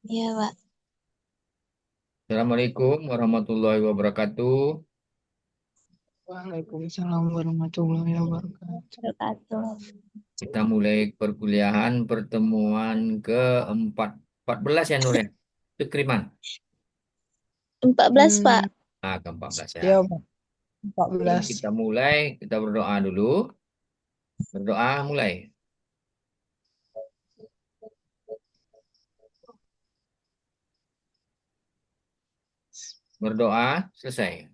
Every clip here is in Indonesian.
Iya, Pak. Assalamualaikum warahmatullahi wabarakatuh. Waalaikumsalam warahmatullahi wabarakatuh. Berkatuh. Kita mulai perkuliahan pertemuan ke-14 ya Nur ya? Itu Keriman. 14, Pak. Hmm, Ke-14 ya. ya Pak, Sebelum 14. kita mulai, kita berdoa dulu. Berdoa mulai. Berdoa selesai.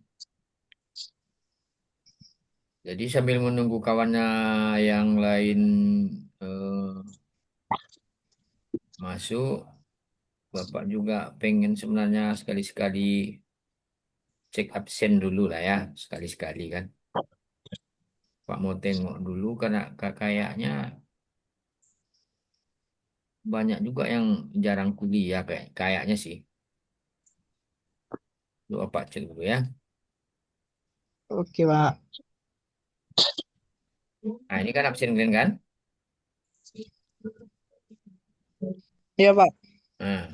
Jadi sambil menunggu kawannya yang lain eh, masuk, Bapak juga pengen sebenarnya sekali-sekali cek absen dulu lah ya. Sekali-sekali kan. Pak mau tengok dulu karena kayaknya banyak juga yang jarang kuliah kayaknya sih. Doa Pak cek dulu ya. Oke Pak. Nah ini kan absen kalian kan? Iya Pak. Nah,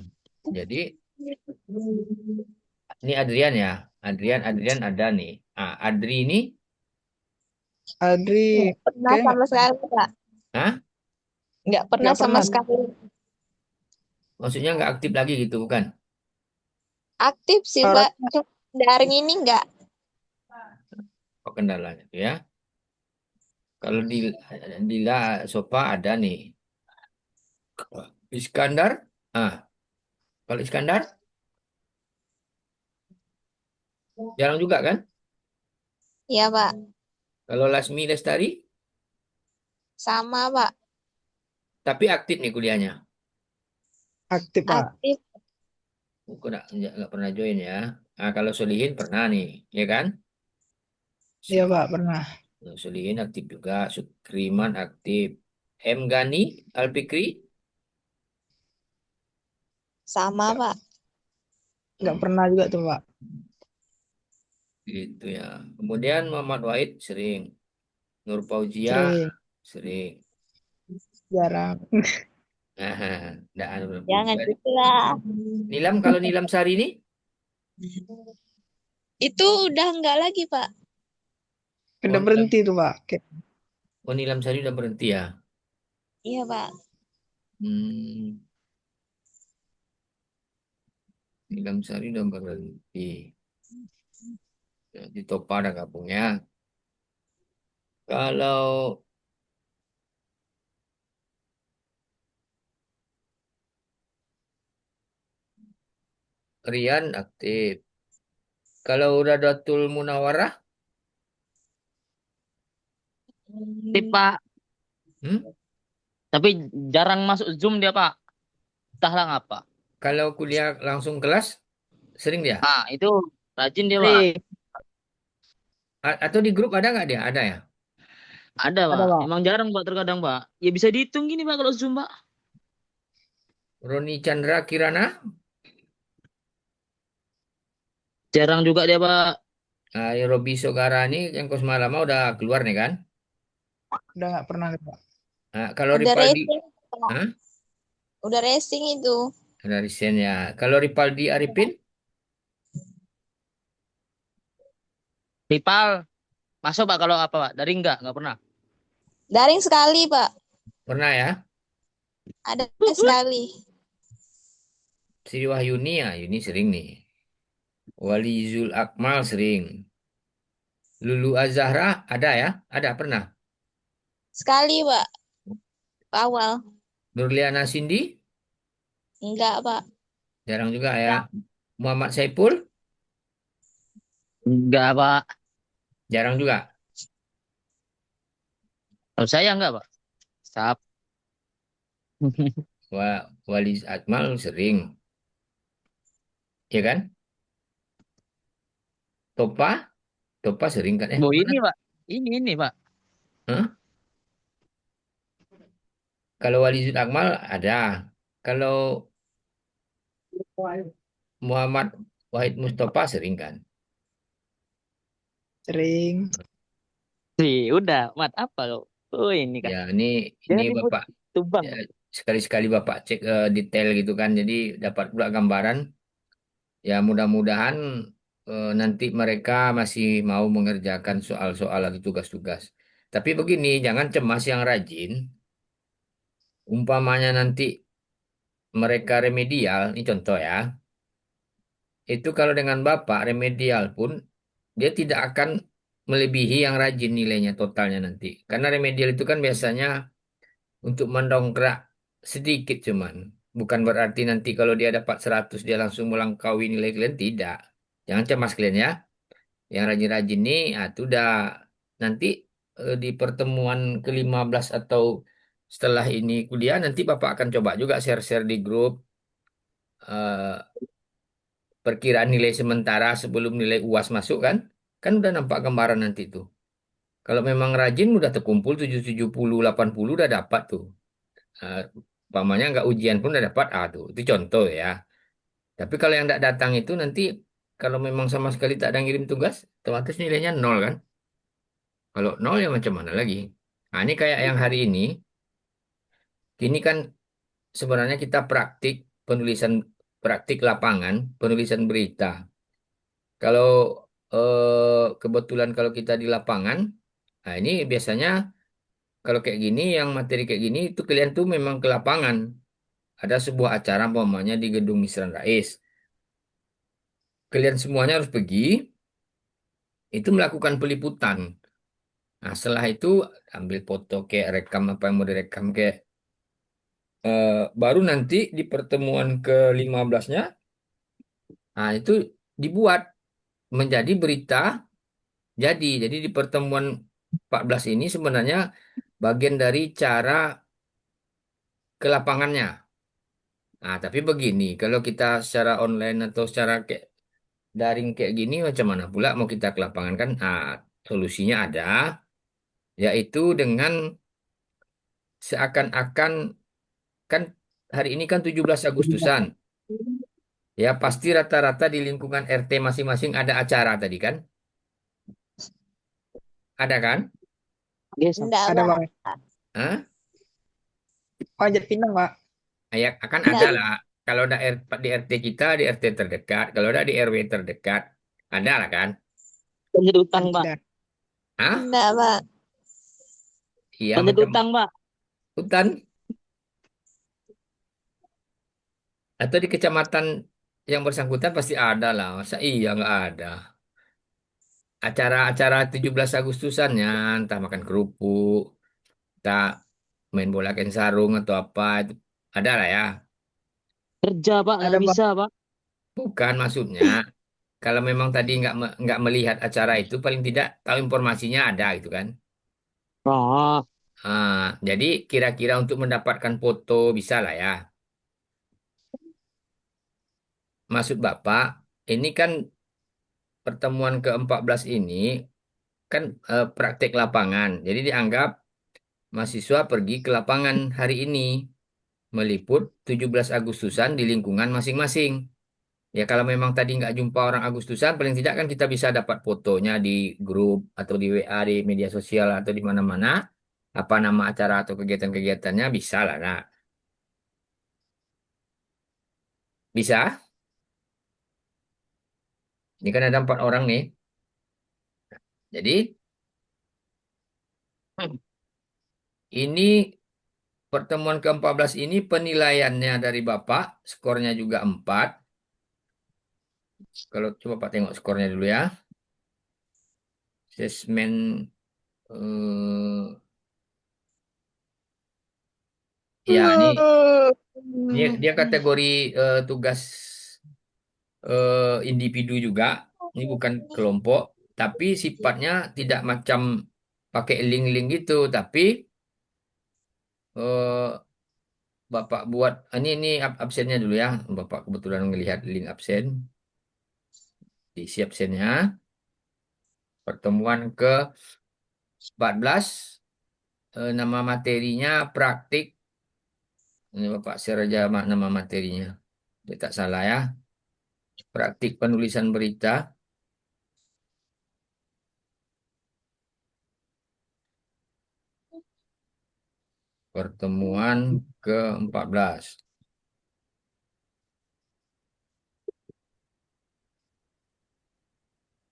jadi ini Adrian ya. Adrian ada nih. Adri ini, Adri Nggak pernah kayak sama sekali, Pak. ah, Nggak pernah nggak sama pernah. sekali. maksudnya nggak aktif lagi gitu bukan? Aktif sih, Pak. Orangnya Cuma daring ini nggak. Apa kendalanya tuh ya? Kalau di Dila Sopa ada nih. Iskandar, kalau Iskandar jarang juga kan? Iya, Pak. Kalau Lasmi Lestari, Sama, Pak. tapi aktif nih kuliahnya. aktif Pak. Aktif. Bukan nggak pernah join ya. Kalau Solihin pernah nih, ya kan? Iya Pak, pernah. Solihin aktif juga, Sukriman aktif. M. Gani, Alfikri, Sama, Pak. Nggak hmm, pernah juga tuh Pak. gitu ya. Kemudian Muhammad Wahid sering, Nur Fauzia Sering, sering. jarang. Nggak ada Jangan juga nih. gitu lah. Nilam kalau Nilam Sari ini, Itu udah nggak lagi, Pak. oh Udah Nilam, berhenti tuh Pak. oh Nilam Sari udah berhenti ya. Iya, Pak. Hmm, Nilam Sari udah berhenti. Di Topa ada gabungnya. Kalau Rian aktif. Kalau Radatul Munawarah, Aktif, Pak. hmm? Tapi jarang masuk Zoom dia, Pak. Entahlah ngapa. Kalau kuliah langsung kelas, sering dia? Itu rajin dia, Pak. Sering, Atau di grup ada nggak dia? Ada ya? Ada, ada Pak. Pak. Emang jarang, Pak, terkadang, Pak. Ya bisa dihitung gini, Pak, kalau Zoom, Pak. Roni Chandra Kirana, Jarang juga dia, Pak. Robi Sogara ini yang Kosma Lama udah keluar nih kan? Udah nggak pernah Pak. Kalau Udah Ripaldi, racing, Pak. Hah? Udah racing itu. Ada resign ya. Kalau Ripaldi Arifin, Ripal, masuk, Pak, kalau apa, Pak? Dari enggak pernah. Daring sekali, Pak. pernah ya? Ada sekali. Sri Wahyuni ya, Yuni sering nih. Wali Zul Akmal sering. Lulu Azahra ada ya? Ada pernah. Sekali, Pak. Awal. Nurliana Cindy Enggak, Pak. jarang juga ya. Muhammad Saipul Enggak, Pak. jarang juga. Kalau saya enggak, Pak. Sap. Wali Akmal sering, ya kan? Topa, Topa sering kan? Bu, Mana? ini, Pak. Ini, Pak. Hah? Kalau Wali Zul Akmal ada. Kalau Muhammad Wahid Mustafa sering kan? Sering. Sih, udah. Mat, apa, lo? Oh, ini kan. Ya, ini Jangan ribut. Bapak Tumbang. ya, sekali-sekali Bapak cek detail gitu kan. Jadi dapat pula gambaran. Ya mudah-mudahan nanti mereka masih mau mengerjakan soal-soal atau tugas-tugas. Tapi begini, jangan cemas yang rajin. Umpamanya nanti mereka remedial, ini contoh ya. Itu kalau dengan Bapak remedial pun dia tidak akan melebihi yang rajin nilainya totalnya nanti. Karena remedial itu kan biasanya untuk mendongkrak sedikit cuman. Bukan berarti nanti kalau dia dapat 100 dia langsung melangkaui nilai kalian, tidak. Jangan cemas kalian ya. Yang rajin-rajin nih, itu udah nanti di pertemuan ke-15 atau setelah ini kuliah, nanti Bapak akan coba juga share-share di grup eh, perkiraan nilai sementara sebelum nilai UAS masuk kan. Kan udah nampak gambaran nanti tuh. Kalau memang rajin udah terkumpul 770 80 udah dapat tuh. Eh, Umpamanya nggak ujian pun udah dapat A tuh. Itu contoh ya. Tapi kalau yang tidak datang itu nanti kalau memang sama sekali tak ada ngirim tugas, otomatis nilainya nol kan. Kalau nol ya macam mana lagi? Nah, ini kayak yang hari ini kan sebenarnya kita penulisan praktik lapangan, penulisan berita. Kalau kebetulan kalau kita di lapangan, nah ini biasanya kalau kayak gini, yang materi kayak gini itu kalian tuh memang ke lapangan. Ada sebuah acara umpamanya di Gedung Misran Rais. Kalian semuanya harus pergi, itu melakukan peliputan. Nah, setelah itu ambil foto kayak rekam apa yang mau direkam kayak baru nanti di pertemuan ke-15-nya, nah itu dibuat menjadi berita jadi di pertemuan 14 ini sebenarnya bagian dari cara ke lapangannya. Nah, tapi begini, kalau kita secara online atau secara kayak daring kayak gini macam mana pula mau kita ke lapangan kan? Ah, solusinya ada, yaitu dengan seakan-akan kan hari ini kan 17 Agustusan. Ya, pasti rata-rata di lingkungan RT masing-masing ada acara tadi kan? Ada kan? Yes, Enggak, Ada Pak. Pak. Hah? Panjat pinang Pak. Ya, akan ada Enggak. lah. Kalau ada di RT kita, di RT terdekat. Kalau ada di RW terdekat, ada lah kan? lanjut utang, Pak. Ada. Hah? Enggak, Pak. Iya, Lanjut macam utang, Pak. hutan. Atau di kecamatan yang bersangkutan pasti ada lah. Masa iya nggak ada? Acara-acara 17 Agustusannya, entah makan kerupuk, entah main bola kain sarung atau apa, itu ada lah ya. Kerja, Pak. Ada Nggak Pak. bisa, Pak. Bukan maksudnya, kalau memang tadi nggak melihat acara itu, paling tidak tahu informasinya ada gitu kan. Oh, Jadi kira-kira untuk mendapatkan foto bisa lah ya. Maksud Bapak, ini kan pertemuan ke-14 ini kan praktek lapangan. Jadi dianggap mahasiswa pergi ke lapangan hari ini meliput 17 Agustusan di lingkungan masing-masing. Ya kalau memang tadi nggak jumpa orang Agustusan, paling tidak kan kita bisa dapat fotonya di grup atau di WA, di media sosial atau di mana-mana. Apa nama acara atau kegiatan-kegiatannya bisa lah. Nah, bisa. Ini kan ada 4 orang nih. Jadi ini pertemuan ke-14 ini penilaiannya dari Bapak, skornya juga 4. Kalau coba Pak tengok skornya dulu ya. Asesmen ya ini dia kategori tugas individu juga. Ini bukan kelompok, tapi sifatnya tidak macam pakai link-link gitu, tapi eh, Bapak buat ini absennya dulu ya. Bapak kebetulan melihat link absen, diisi absennya. Pertemuan ke-14 nama materinya praktik. Ini Bapak share aja nama materinya. Dia tak salah ya. Praktik penulisan berita. Pertemuan ke-14.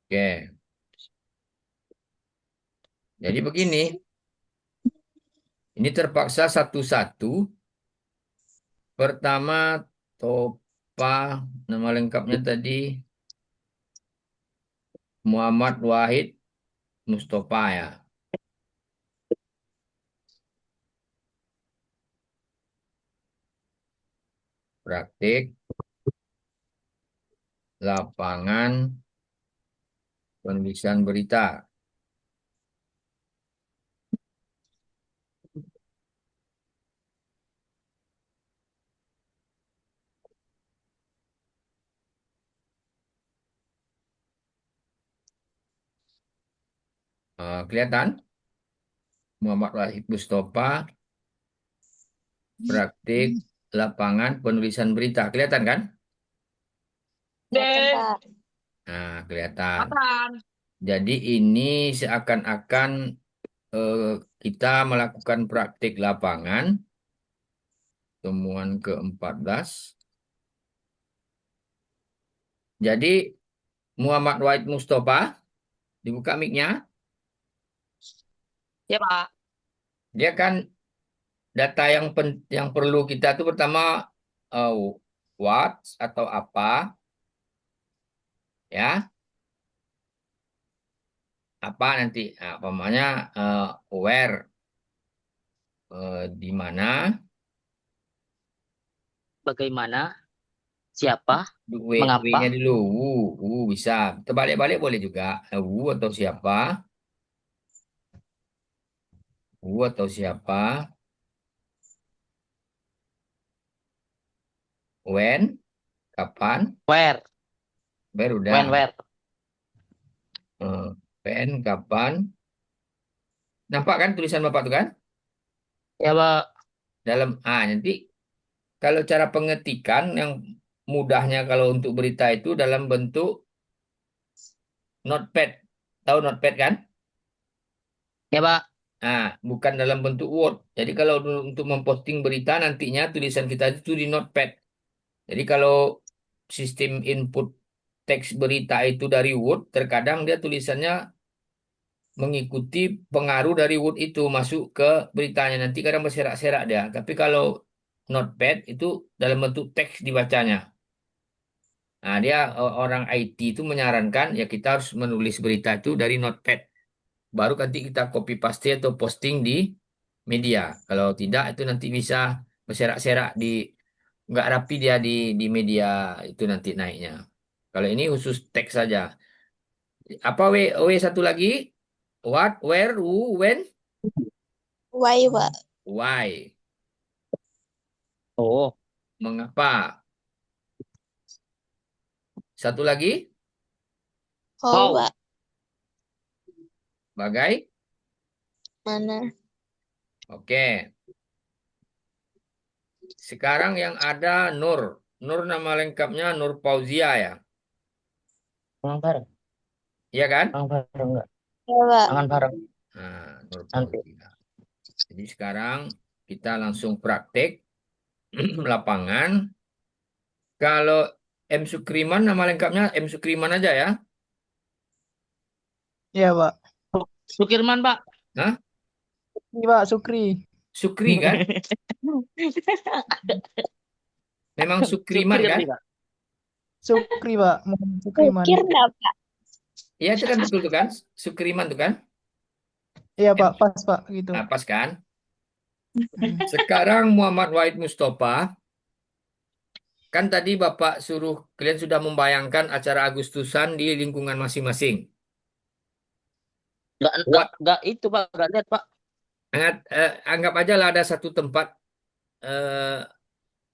Oke. Jadi begini. Ini terpaksa satu-satu. Pertama, Topa, nama lengkapnya tadi Muhammad Wahid Mustofa ya. Praktik lapangan penulisan berita. Kelihatan? Muhammad Wahid Mustofa, praktik lapangan penulisan berita. Kelihatan kan? Kelihatan, Pak. Nah, kelihatan. Apaan? Jadi ini seakan-akan eh, kita melakukan praktik lapangan, temuan ke-14. Jadi Muhammad Wahid Mustofa, dibuka mic-nya, Ya, Pak. dia kan data yang perlu kita itu pertama eh, what atau apa, ya, apa nanti, nah, umpamanya where, di mana, Bagaimana? Siapa? Mengapa? W-nya dulu, bisa. Terbalik-balik boleh juga, who atau siapa, when, kapan, Where? where udah, When, where? Eh, when, kapan, nampak kan tulisan Bapak tuh kan? Ya, Pak. Dalam, nanti kalau cara pengetikan yang mudahnya kalau untuk berita itu dalam bentuk notepad. Tahu notepad kan? Ya, Pak. Bukan dalam bentuk Word. Jadi kalau untuk memposting berita nantinya tulisan kita itu di notepad. Jadi kalau sistem input teks berita itu dari Word, terkadang dia tulisannya mengikuti pengaruh dari Word itu masuk ke beritanya. Nanti kadang berserak-serak dia. Tapi kalau notepad itu dalam bentuk teks dibacanya. Nah, dia orang IT itu menyarankan ya kita harus menulis berita itu dari notepad. Baru nanti kita copy paste atau posting di media. Kalau tidak itu nanti bisa berserak-serak nggak rapi dia di media itu nanti naiknya. Kalau ini khusus teks saja. Apa W satu lagi? What, where, who, when, Why, Pak? why. Oh, Mengapa? Satu lagi, How, how? Pak? bagai. Mana? Oke. Sekarang yang ada Nur. Nur nama lengkapnya Nur Fauzia ya. Tangan bareng. Iya kan? Tangan bareng enggak? Ya, Pak. Tangan bareng. Nur Nanti. Fauzia. Jadi sekarang kita langsung praktek lapangan. Kalau M. Sukriman, nama lengkapnya M. Sukriman aja ya. Iya, Pak. Sukirman, Pak. Hah? Ini, Pak, Sukri. Sukri kan? Memang Sukriman Sukir kan? nih, Pak. Sukri, Pak. Muhammad Sukriman. Pikir enggak, Pak? Iya itu kan betul tuh kan? Sukriman tuh kan? Iya, Pak. Pas, Pak. Gitu. Pas kan? Hmm. Sekarang Muhammad Wahid Mustofa. Kan tadi Bapak suruh kalian sudah membayangkan acara Agustusan di lingkungan masing-masing. Enggak itu, Pak. Enggak lihat, Pak. Anggap aja lah ada satu tempat eh,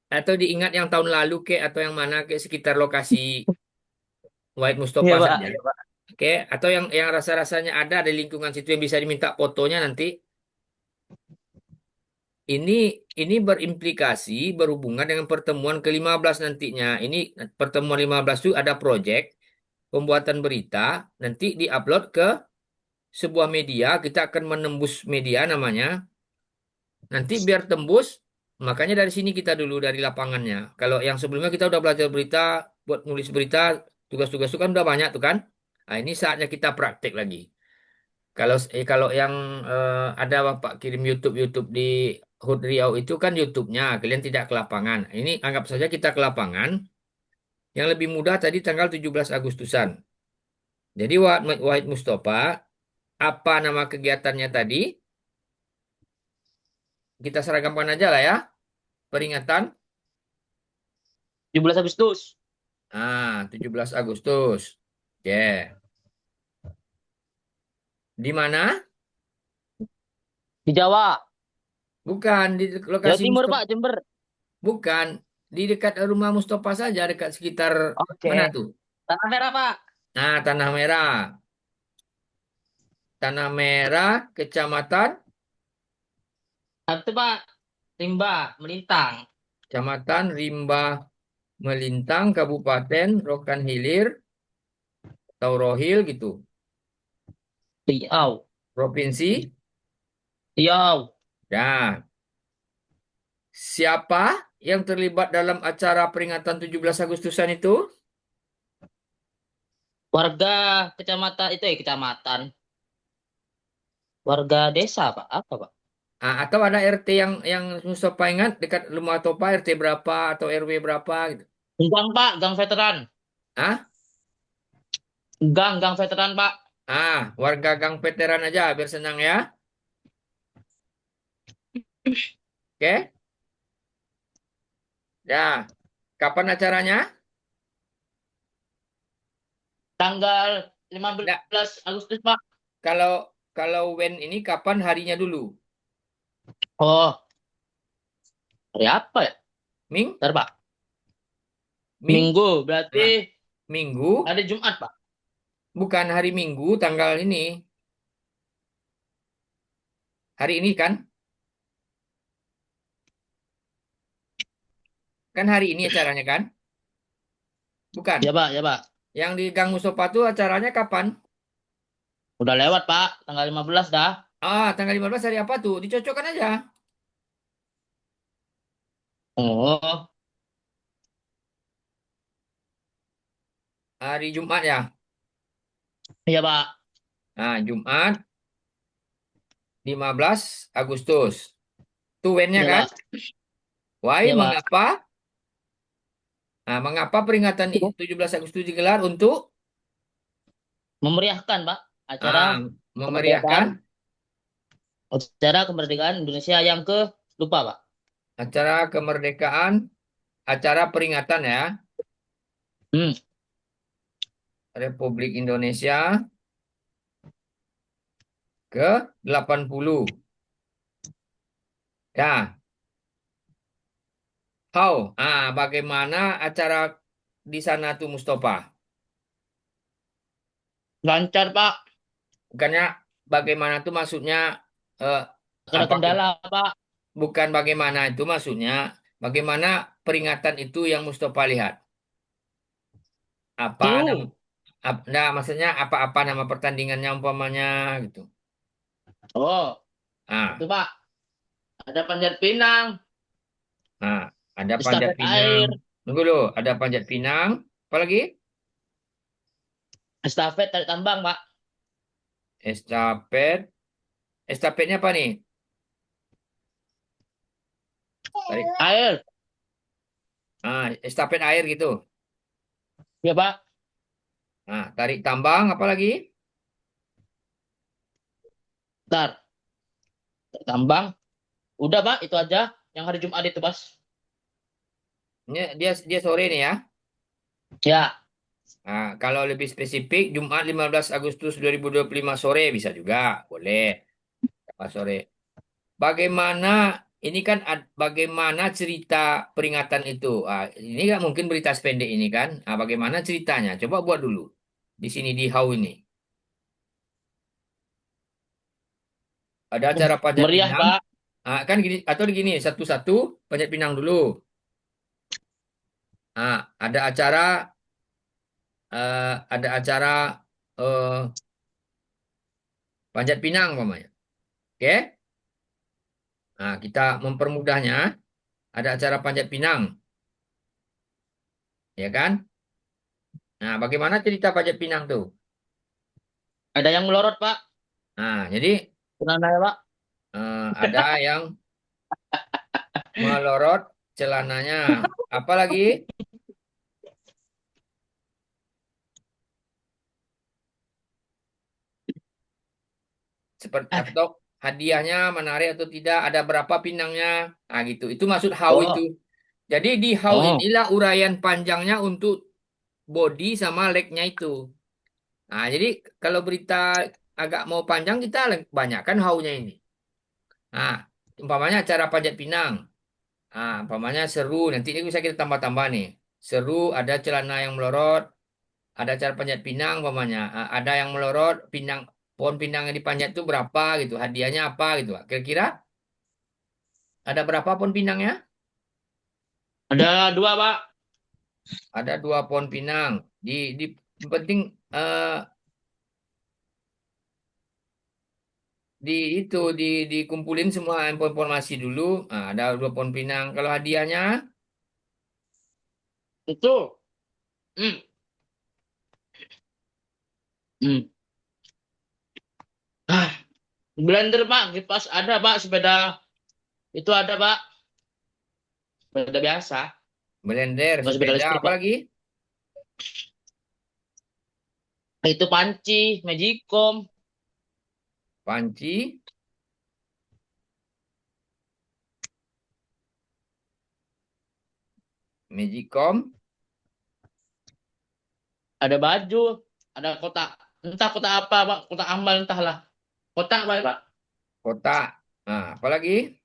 atau diingat yang tahun lalu atau yang mana sekitar lokasi Wahid Iya, Mustofa Pak. saja. Iya, Pak. Oke, atau yang rasa-rasanya ada di lingkungan situ yang bisa diminta fotonya nanti. Ini berimplikasi berhubungan dengan pertemuan ke-15 nantinya. Ini pertemuan 15 itu ada proyek pembuatan berita, nanti diupload ke sebuah media, kita akan menembus media namanya. Nanti biar tembus, makanya dari sini kita dulu dari lapangannya. Kalau yang sebelumnya kita udah belajar berita, buat nulis berita, tugas-tugas itu kan udah banyak tuh kan. Nah, ini saatnya kita praktek lagi. Kalau yang ada Bapak kirim YouTube di Hud Riau itu kan YouTube-nya, kalian tidak ke lapangan. Ini anggap saja kita ke lapangan. Yang lebih mudah tadi tanggal 17 Agustusan. Jadi Wahid Mustafa, apa nama kegiatannya tadi? Kita seragamkan aja lah ya. Peringatan. 17 Agustus. 17 Agustus. Oke. Di mana? Di Jawa. Bukan di Jawa lokasi Timur, Mustafa. Pak, Jember. Bukan di dekat rumah Mustafa saja, dekat sekitar Oke. mana tuh? Tanah Merah, Pak. Nah, Tanah Merah. Tanah Merah, Kecamatan, Itu, Pak, Rimba, Melintang. Kecamatan Rimba Melintang, Kabupaten Rokan Hilir, atau Rohil gitu. Riau. Provinsi. Riau. Ya. Siapa yang terlibat dalam acara peringatan 17 Agustusan itu? Warga kecamatan itu kecamatan. Warga desa, Pak. Apa, Pak? Atau ada RT yang Mustafa ingat dekat rumah Topa RT berapa atau RW berapa gitu. Gang, Pak, gang veteran. Ah, Gang veteran, Pak. warga Gang Veteran aja biar senang ya. Oke? Ya. Kapan acaranya? Tanggal Nggak, 15 Agustus, Pak. kalau kalau when ini kapan harinya dulu? Oh, hari apa ya? Ming? Bentar, Pak. Ming? Minggu, berarti Nah, Minggu? hari Jumat, Pak. Bukan hari Minggu tanggal ini. Hari ini kan? Kan hari ini acaranya kan? Bukan. Ya, Pak, ya, Pak. Yang di Gang Mustafa tuh acaranya kapan? Udah lewat, Pak. Tanggal 15 dah. Tanggal 15 hari apa tuh? Dicocokkan aja. Oh, Hari Jumat ya. iya, Pak. Nah, Jumat 15 Agustus. Tuh when-nya Iya, kan? Pak. Why? Iya, Pak. Mengapa? Nah, mengapa peringatan 17 Agustus digelar untuk Memeriahkan, Pak. Acara ah, kemerdekaan. memeriahkan Acara kemerdekaan Indonesia yang ke lupa, Pak. acara kemerdekaan, acara peringatan ya, Hmm. Republik Indonesia ke-80. Ya, how? Bagaimana acara di sana tuh Mustafa? Lancar, Pak. Bukannya bagaimana tuh maksudnya eh, Ada apa? kendala, Pak. Bukan bagaimana itu maksudnya, bagaimana peringatan itu yang Mustafa lihat? Apa nama, Seru. nah, maksudnya apa-apa nama pertandingannya umpamanya gitu. Oh, itu, Ah, Pak. Ada panjat pinang, nah, ada panjat estafet pinang. air, Tunggu dulu, ada panjat pinang. Apa lagi? estafet tarik tambang, Pak. Estafet. Estafetnya apa nih? Tarik. Air. Estafet air gitu. Ya, Pak. Nah, tarik tambang apa lagi? Ntar. Tarik tambang. Udah, Pak. Itu aja. Yang hari Jumat itu, Mas. Ini dia sore nih ya. Ya. Nah, kalau lebih spesifik Jumat 15 Agustus 2025 sore bisa juga, boleh. Pas sore. Bagaimana ini kan bagaimana cerita peringatan itu? Ini nggak mungkin berita sependek ini kan? Bagaimana ceritanya? Coba buat dulu di sini di How ini. Ada acara panjat Meriah, pinang. Pak. Kan gini atau gini satu-satu panjat pinang dulu. Ada acara ada acara eh, panjat pinang umpamanya. Oke? Nah, kita mempermudahnya, ada acara panjat pinang, ya kan? Nah, bagaimana cerita panjat pinang tuh? Ada yang melorot, Pak. Nah, jadi Celananya, Pak. ada yang melorot celananya. Apa lagi? Seperti atau hadiahnya menarik atau tidak? Ada berapa pinangnya? Nah, gitu. Itu maksud how itu. Oh, Jadi di how oh, inilah uraian panjangnya untuk body sama legnya itu. Nah, jadi kalau berita agak mau panjang kita banyak kan how-nya ini. Nah, umpamanya acara panjat pinang. Ah, umpamanya seru, nanti ini bisa kita tambah-tambah nih. Seru, ada celana yang melorot, ada cara panjat pinang, umpamanya. Ah, ada yang melorot, pinang, pohon pinang yang dipanjat itu berapa gitu, hadiahnya apa gitu. Kira-kira ada berapa pohon pinangnya? ada 2, Pak. Ada 2 pohon pinang. Di yang penting eh, di itu dikumpulin semua informasi dulu. Ah, ada 2 pohon pinang. Kalau hadiahnya, Itu. Hmm. Hmm. Ah, blender, Pak. Kipas ada, Pak. Sepeda itu ada, Pak. Sepeda biasa. blender, Bukan sepeda sepeda, listrik, apa Pak. lagi? Itu panci, magicom. Panci, magicom, Ada baju. Ada kotak. Entah kotak apa, Pak. Kotak ambal, entahlah. Kotak, Pak. kotak. Nah, apa lagi?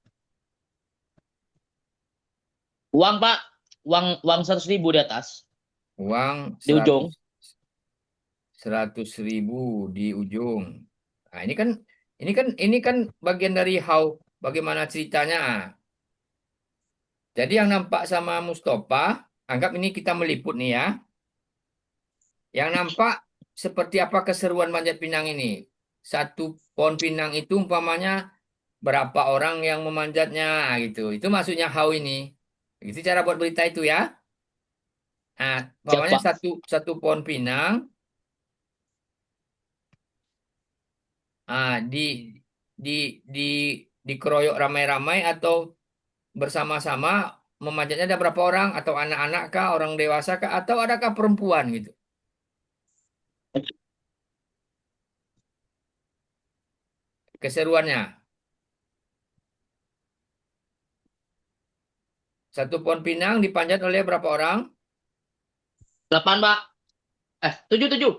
Uang, Pak. Uang 100.000 di atas. Uang Di ujung. 100.000 di ujung. Nah, ini kan bagian dari how bagaimana ceritanya. Jadi yang nampak sama Mustafa, anggap ini kita meliput nih ya. Yang nampak seperti apa keseruan manjat pinang ini. Satu pohon pinang itu umpamanya berapa orang yang memanjatnya gitu. Itu maksudnya how ini. Itu cara buat berita itu ya. Nah, Siap, umpamanya Pak. satu satu pohon pinang, di di di dikeroyok ramai-ramai atau bersama-sama memanjatnya ada berapa orang atau anak-anak kah, orang dewasa kah atau adakah perempuan gitu. Keseruannya. Satu pohon pinang dipanjat oleh berapa orang? 8, Pak. 7, 7.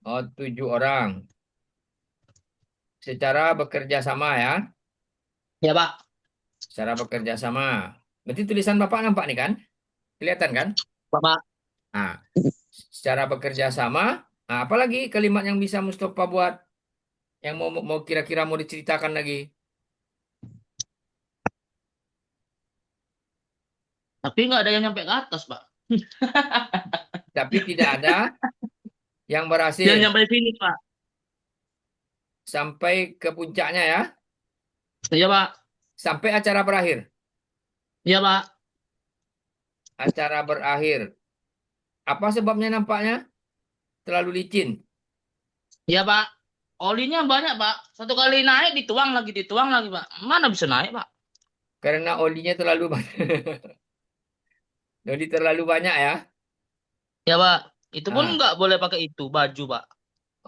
Oh, 7 orang. Secara bekerja sama ya. Ya, Pak. Secara bekerja sama. Berarti tulisan Bapak nampak nih kan? Kelihatan kan? Pak. Nah, secara bekerja sama. Nah, apalagi kalimat yang bisa Mustafa buat yang mau kira-kira mau diceritakan lagi. Tapi nggak ada yang nyampe ke atas, Pak. Tapi tidak ada yang Yang berhasil nyampe sini, Pak. sampai ke puncaknya ya. Iya, Pak. Sampai acara berakhir. Iya, Pak. Acara berakhir. Apa sebabnya nampaknya? Terlalu licin. Iya, Pak. Olinya banyak, Pak. Satu kali naik, dituang lagi, Pak. Mana bisa naik, Pak? Karena olinya terlalu banyak. Oli terlalu banyak ya. Ya, Pak. Itu pun Nah, nggak boleh pakai itu, baju, Pak.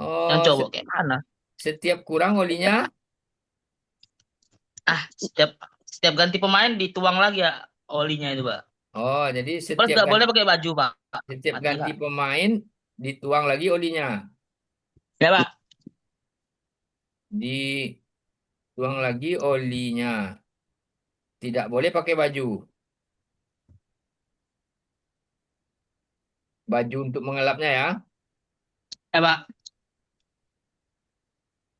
Yang oh, cowok kayak mana? setiap kurang olinya. Setiap ganti pemain dituang lagi ya olinya itu, Pak. Oh, jadi Plus nggak boleh pakai baju, Pak. setiap Mati, ganti Pak. pemain dituang lagi olinya. Ya, Pak. Dituang lagi olinya. Tidak boleh pakai baju. Baju untuk mengelapnya ya. Ya, Pak.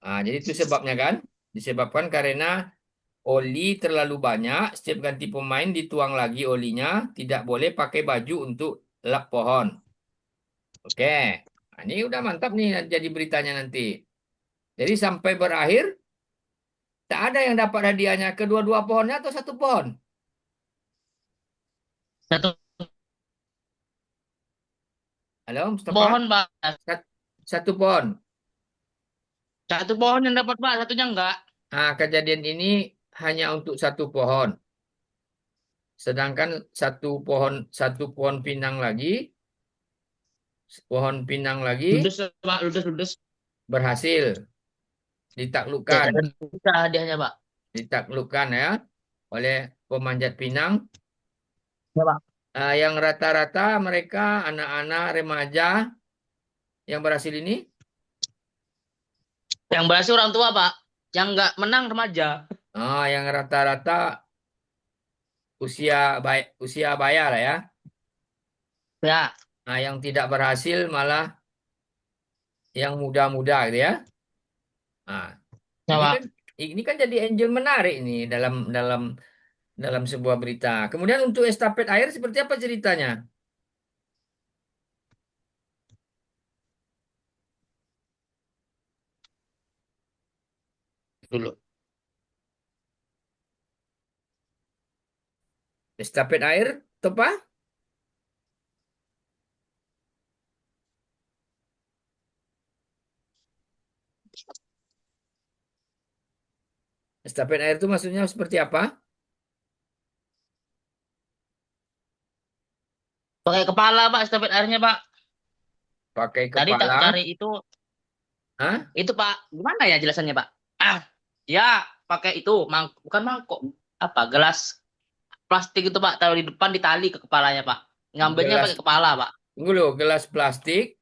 Nah, jadi itu sebabnya kan. Disebabkan karena oli terlalu banyak. Setiap ganti pemain dituang lagi olinya. Tidak boleh pakai baju untuk lap pohon. Oke. Nah, ini udah mantap nih jadi beritanya nanti. Jadi sampai berakhir Tak ada yang dapat hadiahnya. Kedua-dua pohonnya atau satu pohon? Satu Halo, Mustafa? pohon, Pak. Sat- Satu pohon. Satu pohon yang dapat, Pak. Satunya enggak. Nah, kejadian ini hanya untuk satu pohon. Sedangkan satu pohon pinang lagi, Ludes, Pak. Ludes, ludes. berhasil Ya, ditaklukkan, dan bisa hadiahnya, Pak. ya oleh pemanjat pinang. Ya, Pak. Yang rata-rata mereka anak-anak remaja yang berhasil ini. Yang berhasil orang tua, Pak. Yang enggak menang remaja. Yang rata-rata usia bayar lah ya. Ya, Yang tidak berhasil malah yang muda-muda gitu ya. Nah, ya, ini Pak. kan ini kan jadi angle menarik nih dalam dalam dalam sebuah berita. Kemudian untuk estafet air seperti apa ceritanya? Dulu. Estafet air, Topa? Estafet air itu maksudnya seperti apa? Pakai kepala, Pak. Estafet airnya, Pak. Pakai Tadi tak kepala? cari itu. Hah? Itu, Pak. Gimana ya jelasannya, Pak? Ya, pakai itu. Bukan mangkok. Apa? Gelas plastik itu, Pak. Taruh di depan, ditali ke kepalanya, Pak. Ngambilnya Gelas, pakai kepala, Pak. tunggu loh, gelas plastik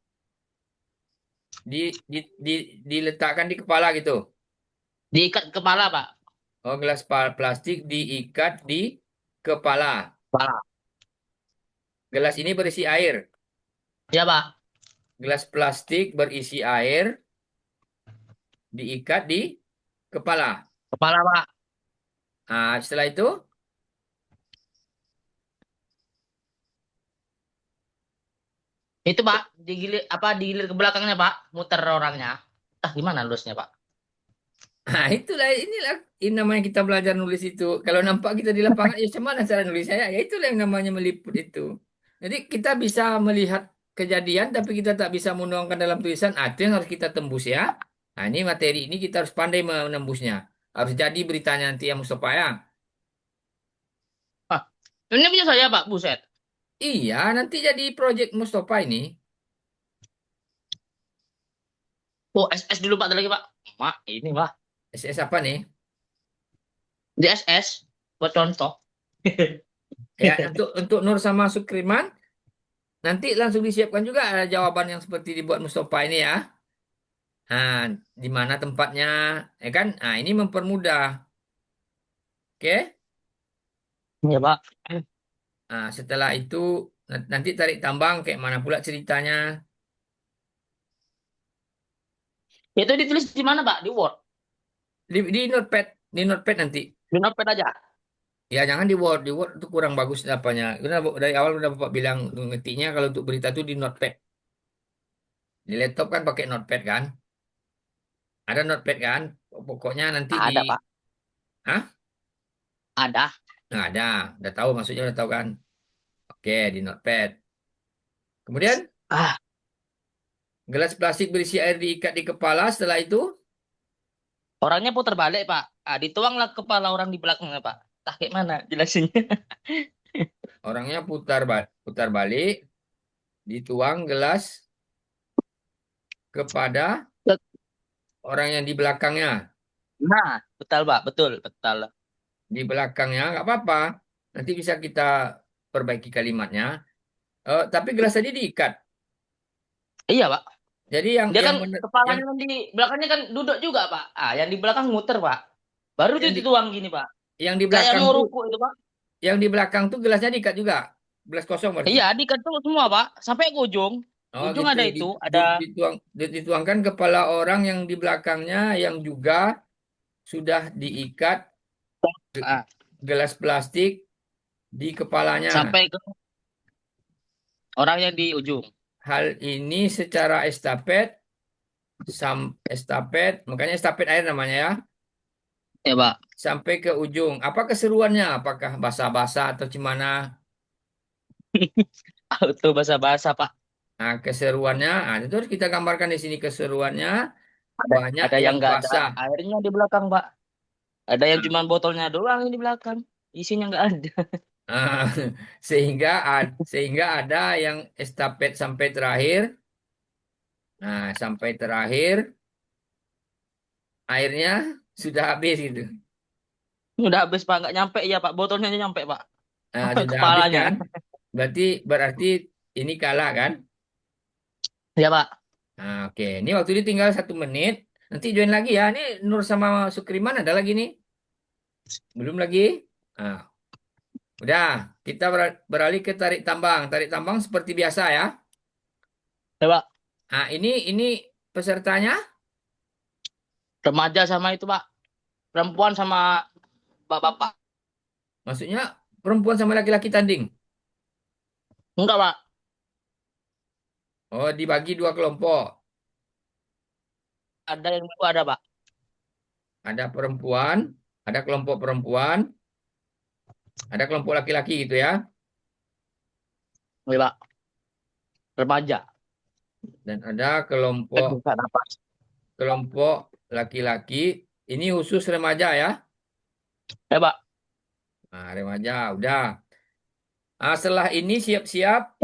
diletakkan di kepala gitu. Diikat ke kepala, Pak. Oh, gelas plastik diikat di kepala. Kepala. Gelas ini berisi air. Ya, Pak. Gelas plastik berisi air diikat di kepala. Kepala, Pak. Setelah itu, Itu, Pak. Digilir ke belakangnya, Pak. Muter orangnya. Gimana lulusnya, Pak? inilah ini namanya kita belajar nulis itu. Kalau nampak kita di lapangan, ya cuman cara nulisnya, ya itulah yang namanya meliput itu. Jadi kita bisa melihat kejadian, tapi kita tak bisa menuangkan dalam tulisan. Itu yang harus kita tembus ya. Ini materi ini kita harus pandai menembusnya. Harus jadi beritanya nanti yang Mustafa ya. Ah, ini punya saya, Pak. Buset. Iya, nanti jadi proyek Mustafa ini. Oh, SS dulu, Pak. Ada lagi, Pak. Mak, ini, Pak. SS apa nih? Di SS. Buat contoh. Ya, untuk Nur sama Sukriman, nanti langsung disiapkan juga jawaban yang seperti dibuat Mustafa ini ya. Nah, di mana tempatnya, ya kan? Ini mempermudah. Oke? Iya, Pak. Setelah itu nanti tarik tambang kayak mana pula ceritanya. Itu ditulis di mana, Pak? Di Word. Di notepad nanti. Di Notepad aja. Ya jangan di Word itu kurang bagus apanya. Karena dari awal udah Bapak bilang ngetiknya kalau untuk berita itu di notepad. Di laptop kan pakai notepad kan? Ada notepad kan? Pokoknya nanti di, Ada, Pak. hah? Ada. Nah, ada, udah tahu maksudnya udah tahu kan? Oke, di notepad. Kemudian Ah, gelas plastik berisi air diikat di kepala. Setelah itu orangnya putar balik, Pak. Dituanglah kepala orang di belakangnya, Pak. Kayak mana jelasinnya? orangnya putar balik, dituang gelas kepada orang yang di belakangnya. Nah, betul, Pak. Betul, betul. Di belakangnya nggak apa-apa. Nanti bisa kita perbaiki kalimatnya. Tapi gelas tadi diikat. Iya, Pak. Jadi Dia kan yang kepalanya di belakangnya kan duduk juga, Pak. Yang di belakang muter, Pak. Baru yang itu di dituang gini, Pak. yang di Kayak belakang mau tuh ruku itu, Pak. gelasnya diikat juga. Gelas kosong berarti. Iya, dikentung semua, Pak. Sampai ke ujung. Oh Ujung gitu. ada itu, ada. Dituangkan kepala orang yang di belakangnya yang juga sudah diikat Ah, gelas plastik di kepalanya. sampai ke orang yang di ujung. Hal ini secara estafet, makanya estafet air namanya ya. Ya, Pak. sampai ke ujung. Apa keseruannya? Apakah basa-basa atau gimana? Auto basa-basa, Pak. Nah, keseruannya, itu harus kita gambarkan di sini keseruannya. Ada Banyak ada yang yang nggak ada basah. airnya di belakang, Pak. Ada yang cuma botolnya doang di belakang. Isinya nggak ada. Ah, sehingga ada yang estafet sampai terakhir. Nah, sampai terakhir airnya sudah habis gitu. Udah habis, Pak. Nggak nyampe ya, Pak. Botolnya aja nyampe, Pak. Nah, sudah habis Kepalanya. kan? Berarti ini kalah kan? Ya, Pak. Nah, oke. Ini waktu ini tinggal 1 menit. Nanti join lagi ya. Ini Nur sama Sukriman ada lagi nih. Belum lagi? Nah, udah. Kita beralih ke tarik tambang. Tarik tambang seperti biasa ya. Ya, Pak. Nah, ini pesertanya. Remaja sama itu, Pak. Perempuan sama bapak-bapak. Maksudnya perempuan sama laki-laki tanding. Enggak, Pak. Oh, dibagi 2 kelompok. Ada yang dulu ada, Pak. Ada perempuan, ada kelompok perempuan, ada kelompok laki-laki gitu ya. Ya, Pak. Remaja. Dan ada kelompok Bisa dapat. kelompok laki-laki. Ini khusus remaja ya. Ya, Pak. Nah, remaja udah. Nah, setelah ini siap-siap